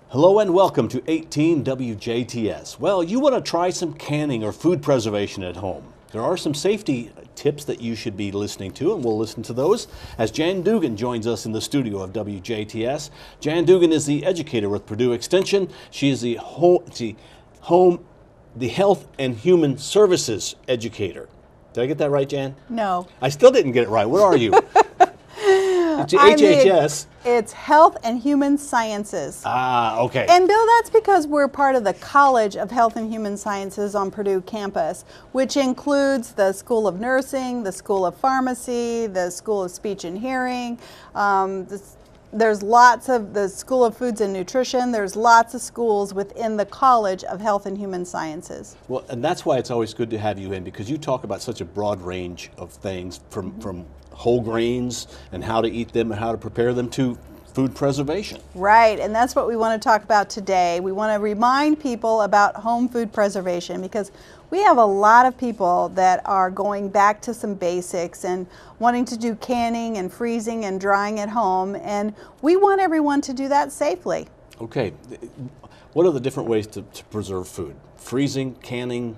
Hello and welcome to 18 WJTS. Well, you want to try some canning or food preservation at home. There are some safety tips that you should be listening to, and we'll listen to those as Jan Dougan joins us in the studio of WJTS. Jan Dougan is the educator with Purdue Extension. She is the Health and Human Services educator. Did I get that right, Jan? No. I still didn't get it right. What are you? It's HHS. It's Health and Human Sciences. Ah, okay. And Bill, that's because we're part of the College of Health and Human Sciences on Purdue campus, which includes the School of Nursing, the School of Pharmacy, the School of Speech and Hearing. There's lots of the School of Foods and Nutrition. There's lots of schools within the College of Health and Human Sciences. Well, and that's why it's always good to have you in, because you talk about such a broad range of things from whole grains and how to eat them and how to prepare them to food preservation. Right, and that's what we want to talk about today. We want to remind people about home food preservation because we have a lot of people that are going back to some basics and wanting to do canning and freezing and drying at home, and we want everyone to do that safely. Okay, what are the different ways to preserve food? Freezing, canning,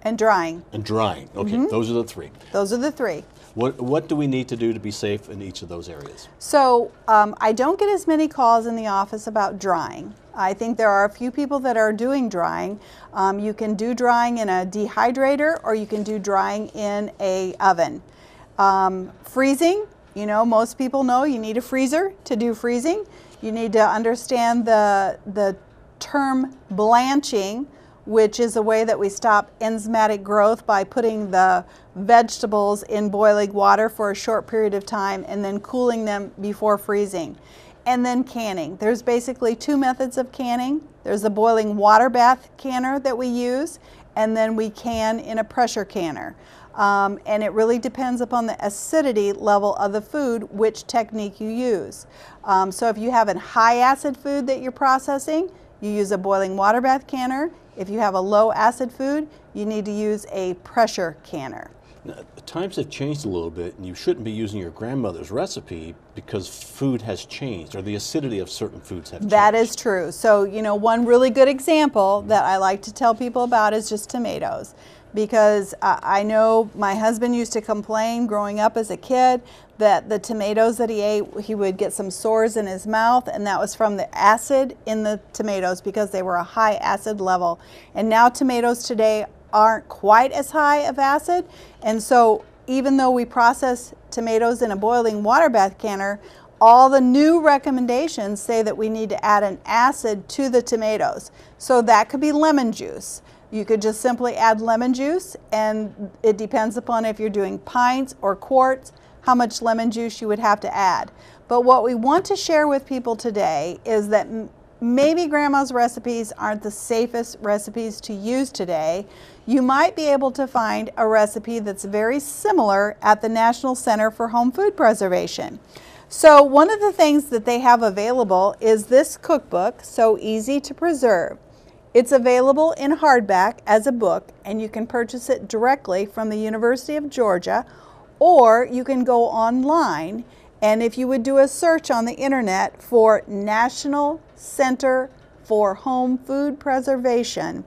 and drying. And drying. Okay, those are the three. Those are the three. What do we need to do to be safe in each of those areas? So I don't get as many calls in the office about drying. I think there are a few people that are doing drying. You can do drying in a dehydrator or you can do drying in a oven. Freezing, you know, most people know you need a freezer to do freezing. You need to understand the term blanching, which is a way that we stop enzymatic growth by putting the vegetables in boiling water for a short period of time and then cooling them before freezing. And then canning. There's basically two methods of canning. There's a boiling water bath canner that we use, and then we can in a pressure canner. And it really depends upon the acidity level of the food, which technique you use. So if you have a high acid food that you're processing, you use a boiling water bath canner. If you have a low acid food, you need to use a pressure canner. Now, times have changed a little bit, and you shouldn't be using your grandmother's recipe because food has changed, or the acidity of certain foods have changed. That is true. So, you know, one really good example that I like to tell people about is just tomatoes. Because I know my husband used to complain growing up as a kid that the tomatoes that he ate, he would get some sores in his mouth, and that was from the acid in the tomatoes because they were a high acid level. And now tomatoes today aren't quite as high of acid, and so even though we process tomatoes in a boiling water bath canner, all the new recommendations say that we need to add an acid to the tomatoes. So that could be lemon juice. You could just simply add lemon juice, and it depends upon if you're doing pints or quarts, how much lemon juice you would have to add. But what we want to share with people today is that maybe grandma's recipes aren't the safest recipes to use today. You might be able to find a recipe that's very similar at the National Center for Home Food Preservation. So one of the things that they have available is this cookbook, So Easy to Preserve. It's available in hardback as a book, and you can purchase it directly from the University of Georgia, or you can go online, and if you would do a search on the internet for National Center for Home Food Preservation,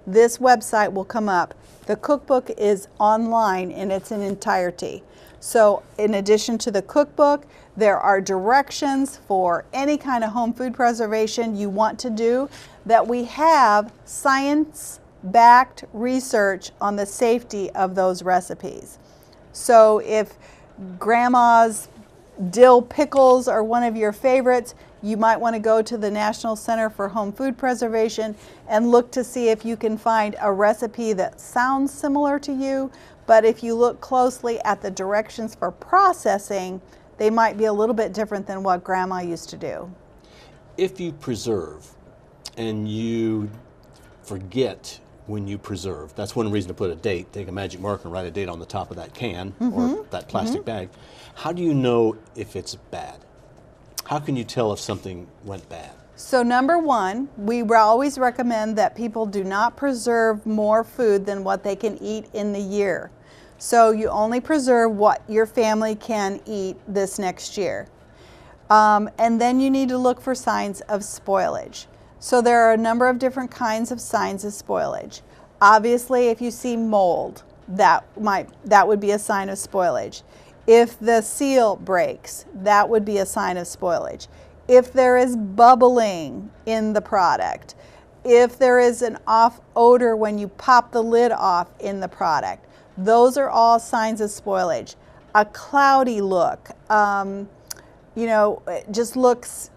this website will come up. The cookbook is online in its entirety. So in addition to the cookbook, there are directions for any kind of home food preservation you want to do, that we have science-backed research on the safety of those recipes. So if grandma's dill pickles are one of your favorites, you might want to go to the National Center for Home Food Preservation and look to see if you can find a recipe that sounds similar to you, but if you look closely at the directions for processing, they might be a little bit different than what grandma used to do. If you preserve and you forget when you preserve, that's one reason to put a date. Take a magic marker and write a date on the top of that can or that plastic bag. How do you know if it's bad? How can you tell if something went bad? So number one, we always recommend that people do not preserve more food than what they can eat in the year. So you only preserve what your family can eat this next year. And then you need to look for signs of spoilage. So there are a number of different kinds of signs of spoilage. Obviously, if you see mold, that would be a sign of spoilage. If the seal breaks, that would be a sign of spoilage. If there is bubbling in the product, if there is an off odor when you pop the lid off in the product, those are all signs of spoilage. A cloudy look, it just looks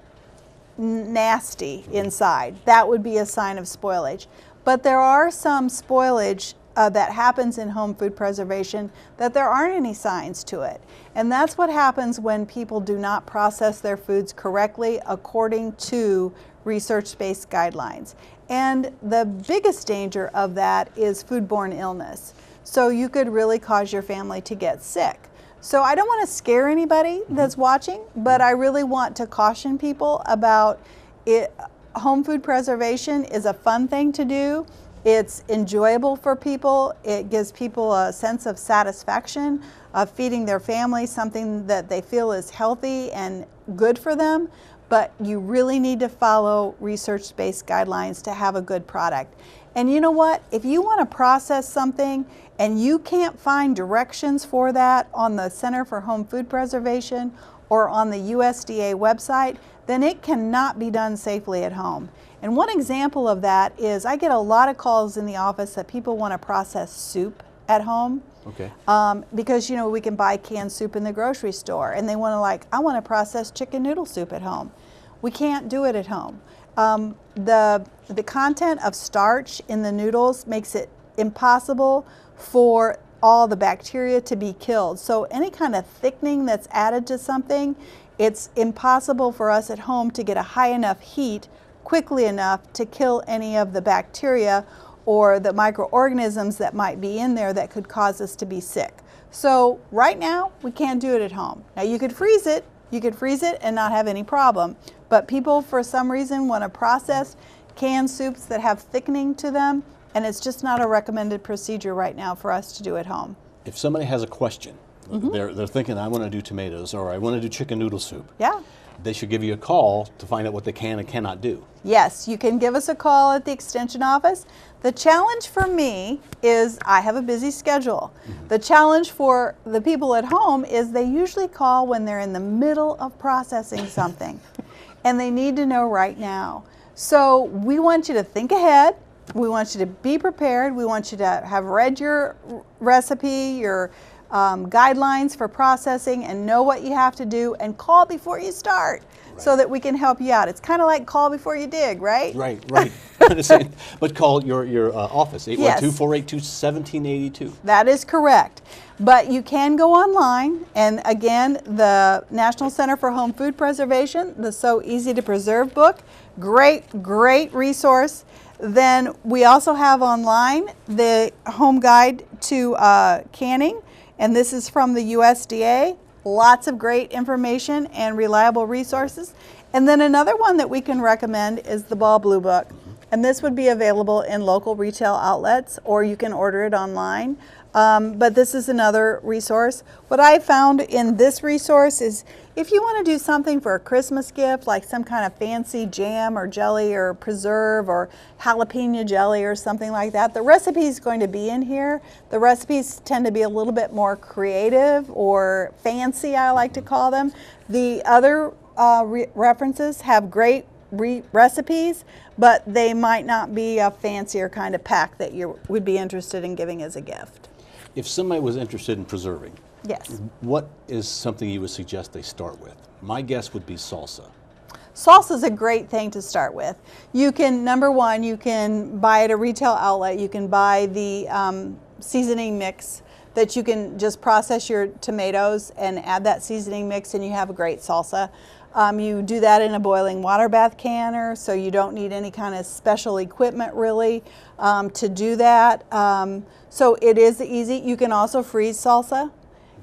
nasty inside. That would be a sign of spoilage. But there are some spoilage that happens in home food preservation that there aren't any signs to it. And that's what happens when people do not process their foods correctly according to research-based guidelines. And the biggest danger of that is foodborne illness. So you could really cause your family to get sick. So I don't want to scare anybody that's watching, but I really want to caution people about it. Home food preservation is a fun thing to do. It's enjoyable for people. It gives people a sense of satisfaction of feeding their family something that they feel is healthy and good for them. But you really need to follow research-based guidelines to have a good product. And you know what? If you want to process something and you can't find directions for that on the Center for Home Food Preservation or on the USDA website, then it cannot be done safely at home. And one example of that is I get a lot of calls in the office that people want to process soup at home. Okay. Because we can buy canned soup in the grocery store, and they want to I want to process chicken noodle soup at home. We can't do it at home. The content of starch in the noodles makes it impossible for all the bacteria to be killed. So any kind of thickening that's added to something, it's impossible for us at home to get a high enough heat quickly enough to kill any of the bacteria or the microorganisms that might be in there that could cause us to be sick. So right now, we can't do it at home. Now you could freeze it and not have any problem. But people, for some reason, want to process canned soups that have thickening to them, and it's just not a recommended procedure right now for us to do at home. If somebody has a question, they're thinking, I want to do tomatoes or I want to do chicken noodle soup. Yeah. They should give you a call to find out what they can and cannot do. Yes, you can give us a call at the Extension office. The challenge for me is I have a busy schedule. The challenge for the people at home is they usually call when they're in the middle of processing something and they need to know right now. So we want you to think ahead. We want you to be prepared. We want you to have read your recipe, your guidelines for processing, and know what you have to do, and call before you start so that we can help you out. It's kind of like call before you dig, right? Right. But call your office, 812-482-1782. That is correct. But you can go online, and again, the National Center for Home Food Preservation, the So Easy to Preserve book, great resource. Then we also have online the Home Guide to Canning, and this is from the USDA. Lots of great information and reliable resources. And then another one that we can recommend is the Ball Blue Book. And this would be available in local retail outlets, or you can order it online. But this is another resource. What I found in this resource is if you want to do something for a Christmas gift, like some kind of fancy jam or jelly or preserve or jalapeno jelly or something like that, the recipe is going to be in here. The recipes tend to be a little bit more creative or fancy, I like to call them. The other references have great recipes, but they might not be a fancier kind of pack that you would be interested in giving as a gift. If somebody was interested in preserving, yes, what is something you would suggest they start with? My guess would be salsa. Salsa is a great thing to start with. You can, number one, you can buy at a retail outlet. You can buy the seasoning mix that you can just process your tomatoes and add that seasoning mix, and you have a great salsa. You do that in a boiling water bath canner, so you don't need any kind of special equipment really to do that. So it is easy. You can also freeze salsa.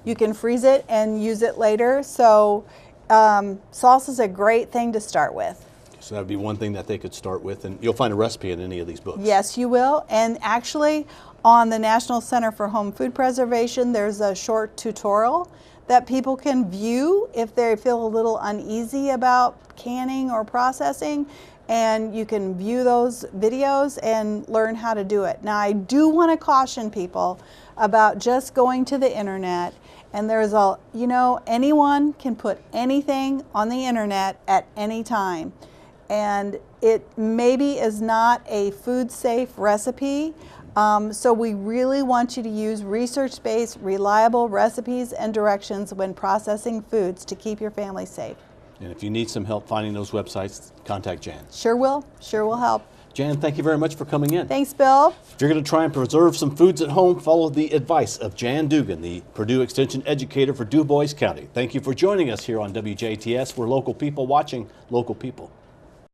You can freeze it and use it later. So salsa is a great thing to start with. So that would be one thing that they could start with, and you'll find a recipe in any of these books. Yes, you will. And actually, on the National Center for Home Food Preservation, there's a short tutorial that people can view if they feel a little uneasy about canning or processing, and you can view those videos and learn how to do it. Now, I do want to caution people about just going to the internet, and there's a, you know, anyone can put anything on the internet at any time, and it maybe is not a food safe recipe. So we really want you to use research-based, reliable recipes and directions when processing foods to keep your family safe. And if you need some help finding those websites, contact Jan. Sure will help. Jan, thank you very much for coming in. Thanks, Bill. If you're going to try and preserve some foods at home, follow the advice of Jan Dougan, the Purdue Extension Educator for Du Bois County. Thank you for joining us here on WJTS. We're local people watching local people.